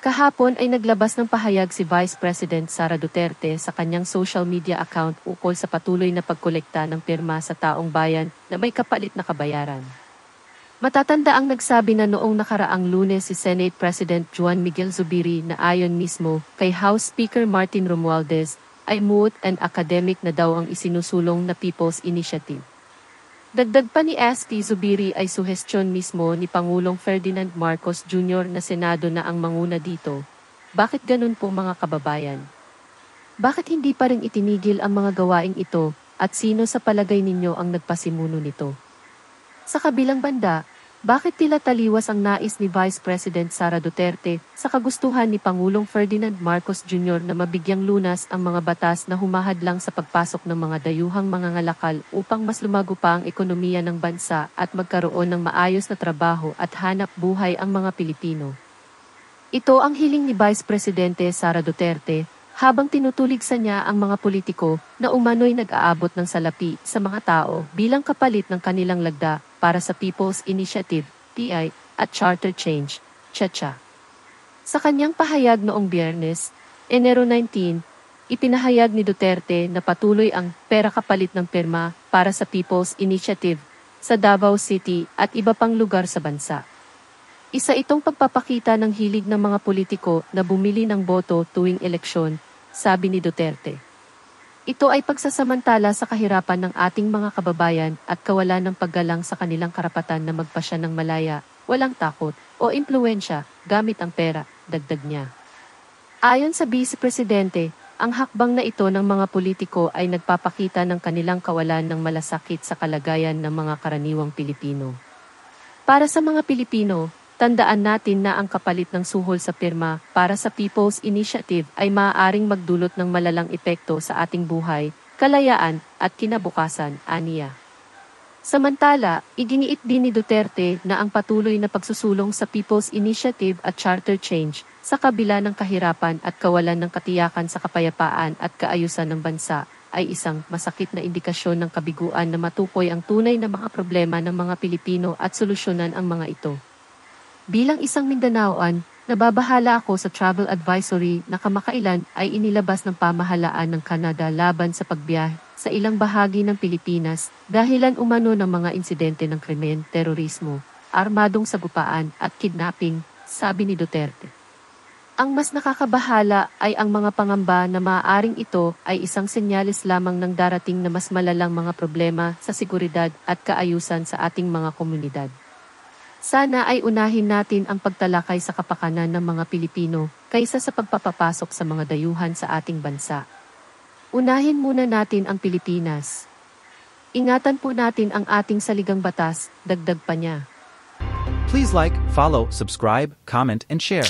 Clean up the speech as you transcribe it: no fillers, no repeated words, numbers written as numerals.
Kahapon ay naglabas ng pahayag si Vice President Sara Duterte sa kanyang social media account ukol sa patuloy na pagkolekta ng pirma sa taong bayan na may kapalit na kabayaran. Matatanda ang nagsabi na noong nakaraang Lunes si Senate President Juan Miguel Zubiri na ayon mismo kay House Speaker Martin Romualdez ay moot and academic na daw ang isinusulong na People's Initiative. Dagdag pa ni ST Zubiri ay suhestyon mismo ni Pangulong Ferdinand Marcos Jr. na Senado na ang manguna dito. Bakit ganun po mga kababayan? Bakit hindi pa rin itinigil ang mga gawaing ito at sino sa palagay ninyo ang nagpasimuno nito? Sa kabilang banda, bakit tila taliwas ang nais ni Vice President Sara Duterte sa kagustuhan ni Pangulong Ferdinand Marcos Jr. na mabigyang lunas ang mga batas na humahadlang sa pagpasok ng mga dayuhang mangangalakal upang mas lumago pa ang ekonomiya ng bansa at magkaroon ng maayos na trabaho at hanap buhay ang mga Pilipino? Ito ang hiling ni Vice Presidente Sara Duterte habang tinutuligsa niya ang mga politiko na umano'y nag-aabot ng salapi sa mga tao bilang kapalit ng kanilang lagda para sa People's Initiative, PI, at Charter Change, CHA. Sa kanyang pahayag noong Biyernes, Enero 19, ipinahayag ni Duterte na patuloy ang pera kapalit ng pirma para sa People's Initiative sa Davao City at iba pang lugar sa bansa. Isa itong pagpapakita ng hilig ng mga politiko na bumili ng boto tuwing eleksyon, sabi ni Duterte. Ito ay pagsasamantala sa kahirapan ng ating mga kababayan at kawalan ng paggalang sa kanilang karapatan na magpasya ng malaya, walang takot, o impluwensya, gamit ang pera, dagdag niya. Ayon sa Vice Presidente, ang hakbang na ito ng mga politiko ay nagpapakita ng kanilang kawalan ng malasakit sa kalagayan ng mga karaniwang Pilipino. Para sa mga Pilipino, tandaan natin na ang kapalit ng suhol sa pirma para sa People's Initiative ay maaaring magdulot ng malalang epekto sa ating buhay, kalayaan, at kinabukasan, aniya. Samantala, iginiit din ni Duterte na ang patuloy na pagsusulong sa People's Initiative at Charter Change sa kabila ng kahirapan at kawalan ng katiyakan sa kapayapaan at kaayusan ng bansa ay isang masakit na indikasyon ng kabiguan na matukoy ang tunay na mga problema ng mga Pilipino at solusyonan ang mga ito. Bilang isang Mindanaoan, nababahala ako sa travel advisory na kamakailan ay inilabas ng pamahalaan ng Canada laban sa pagbiyahe sa ilang bahagi ng Pilipinas dahilan umano ng mga insidente ng krimen, terorismo, armadong sagupaan at kidnapping, sabi ni Duterte. Ang mas nakakabahala ay ang mga pangamba na maaaring ito ay isang senyales lamang ng darating na mas malalang mga problema sa seguridad at kaayusan sa ating mga komunidad. Sana ay unahin natin ang pagtalakay sa kapakanan ng mga Pilipino kaysa sa pagpapapasok sa mga dayuhan sa ating bansa. Unahin muna natin ang Pilipinas. Ingatan po natin ang ating saligang batas, dagdag pa niya. Please like, follow, subscribe, comment, and share.